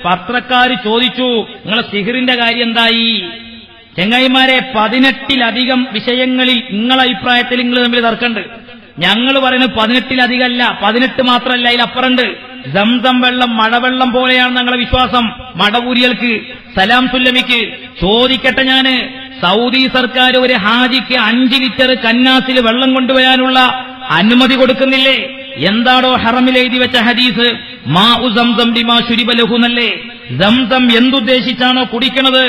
പത്രക്കാര് ചോദിച്ചു, നിങ്ങളെ സിഹിറിന്റെ കാര്യം എന്തായി? ചെങ്ങായിമാരെ, 18-ലധികം വിഷയങ്ങളിൽ നിങ്ങളെ അഭിപ്രായത്തിൽ നിങ്ങൾ തമ്മിൽ തർക്കമുണ്ട്. ഞങ്ങൾ പറയുന്നത് 18-ലധികമല്ല, 18 മാത്രമല്ല, അതിലപ്പുറണ്ട്. സംസം വെള്ളം മഴവെള്ളം പോലെയാണ് ഞങ്ങളെ വിശ്വാസം. മടവൂരികൾക്ക്, സലാം സുല്ലമിക്ക് ചോദിക്കട്ടെ, ഞാന് സൗദി സർക്കാർ ഒരു ഹാജിക്ക് 5 ലിറ്റർ കന്നാസിൽ വെള്ളം കൊണ്ടുവരാനുള്ള അനുമതി കൊടുക്കുന്നില്ലേ? എന്താടോ ഹറമിൽ എഴുതി വെച്ച ഹദീസ്? മാഉ സംസം ബിമാ ശുരിബ ലഹു എന്നല്ലേ? സംസം എന്തുദ്ദേശിച്ചാണോ കുടിക്കണത്,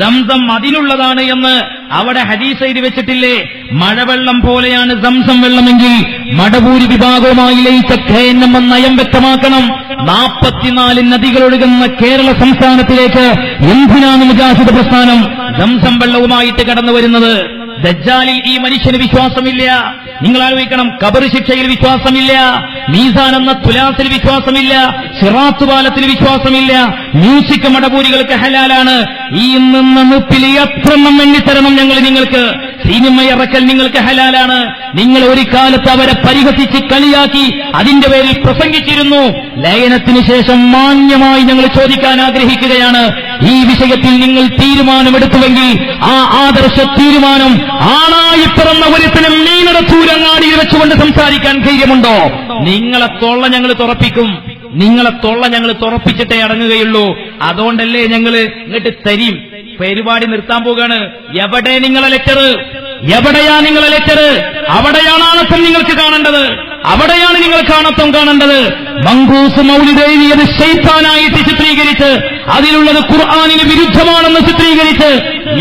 സംസം അതിനുള്ളതാണ് എന്ന് അവിടെ ഹദീസ് എഴുതി വെച്ചിട്ടില്ലേ? മഴവെള്ളം പോലെയാണ് സംസം വെള്ളമെങ്കിൽ മടവൂരി വിഭാഗവുമായി ലയിച്ച KNM നയം വ്യക്തമാക്കണം. 44 നദികൾ ഒഴുകുന്ന കേരള സംസ്ഥാനത്തിലേക്ക് എന്തിനാണ് മുജാഹിദ് പ്രസ്ഥാനം സംസം വെള്ളവുമായിട്ട് കടന്നു വരുന്നത്? ദജ്ജാലിൽ ഈ മനുഷ്യന് വിശ്വാസമില്ല. നിങ്ങൾ ആലോചിക്കണം, ഖബർ ശിക്ഷയിൽ വിശ്വാസമില്ല, മീസാൻ എന്ന തുലാസിൽ വിശ്വാസമില്ല, സിറാത്ത് പാലത്തിൽ വിശ്വാസമില്ല. മ്യൂസിക് മടപൂരികൾക്ക് ഹലാലാണ്. ഈ നിപ്പിൽ എത്രണ്ണം എണ്ണിത്തരണം ഞങ്ങൾ നിങ്ങൾക്ക്? സിനിമ ഇറക്കൽ നിങ്ങൾക്ക് ഹലാലാണ്. നിങ്ങൾ ഒരു കാലത്ത് അവരെ പരിഹസിച്ച് കളിയാക്കി അതിന്റെ പേരിൽ പ്രസംഗിച്ചിരുന്നു. ലയനത്തിന് ശേഷം മാന്യമായി ഞങ്ങൾ ചോദിക്കാൻ ആഗ്രഹിക്കുകയാണ്, ഈ വിഷയത്തിൽ നിങ്ങൾ തീരുമാനമെടുത്തുവെങ്കിൽ ആ ആദർശ തീരുമാനം ആണായി പിറന്ന ഒരുത്തനും മീനടത്തൂരങ്ങാടിയിൽ വെച്ചുകൊണ്ട് സംസാരിക്കാൻ ധൈര്യമുണ്ടോ? നിങ്ങളെ തൊള്ള ഞങ്ങൾ തുറപ്പിക്കും, നിങ്ങളെ തൊള്ള ഞങ്ങൾ തുറപ്പിച്ചിട്ടേ അടങ്ങുകയുള്ളൂ. അതുകൊണ്ടല്ലേ ഞങ്ങൾ ഇങ്ങോട്ട് തരും. പരിപാടി നിർത്താൻ പോവുകയാണ്. എവിടെ നിങ്ങളെ ലെറ്റർ? എവിടെയാ നിങ്ങളെ ലെറ്റർ? അവിടെയാണ് ആണത്വം നിങ്ങൾക്ക് കാണേണ്ടത്, അവിടെയാണ് നിങ്ങൾ കാണത്വം കാണേണ്ടത്. മങ്കൂസ് മൗലിദ് എഴുതിയത് ശൈത്താനായിട്ട് ചിത്രീകരിച്ച്, അതിലുള്ളത് ഖുർആനിന് വിരുദ്ധമാണെന്ന് ചിത്രീകരിച്ച്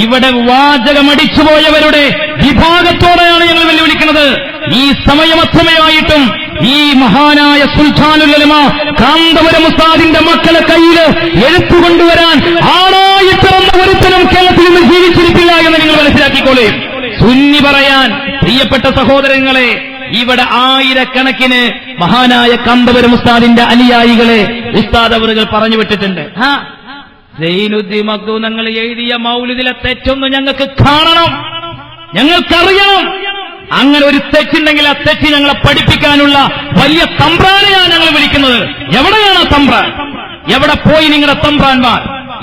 ഇവിടെ വാചകമടിച്ചുപോയവരുടെ വിഭാഗത്തോടെയാണ് ഞങ്ങൾ വെല്ലുവിളിക്കുന്നത്. ഈ സമയമത്രമേയായിട്ടും ഈ മഹാനായ സുൽത്താനുൽ ഉലമ കാന്തപുരം ഉസ്താദിന്റെ മക്കളെ കയ്യിൽ എഴുത്തുകൊണ്ടുവരാൻ ആണായി പിറന്ന ഒരുത്തനും കേരളത്തിൽ നിന്ന് ജീവിച്ചിരിപ്പില്ല എന്ന് നിങ്ങൾ മനസ്സിലാക്കിക്കോളേ. സുന്നി പറയാൻ പ്രിയപ്പെട്ട സഹോദരങ്ങളെ, ഇവിടെ ആയിരക്കണക്കിന് മഹാനായ കാന്തപുരം ഉസ്താദിന്റെ അനുയായികളെ ഉസ്താദ് അവറുകൾ പറഞ്ഞു വിട്ടിട്ടുണ്ട്. സൈനുദ്ദീൻ മഖ്ദൂം ഞങ്ങൾ എഴുതിയ മൗലിദിലെ തെറ്റൊന്നും ഞങ്ങൾക്ക് കാണണം, ഞങ്ങൾക്കറിയണം. അങ്ങനെ ഒരു തെറ്റുണ്ടെങ്കിൽ ആ തെറ്റ് ഞങ്ങളെ പഠിപ്പിക്കാനുള്ള വലിയ തമ്പ്രാനെയാണ് ഞങ്ങൾ വിളിക്കുന്നത്. എവിടെയാണ് ആ തമ്പ്രാൻ? എവിടെ പോയി നിങ്ങളുടെ തമ്പ്രാൻമാർ?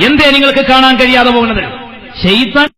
എന്തേ നിങ്ങൾക്ക് കാണാൻ കഴിയാതെ പോകുന്നത്? ശൈത്താൻ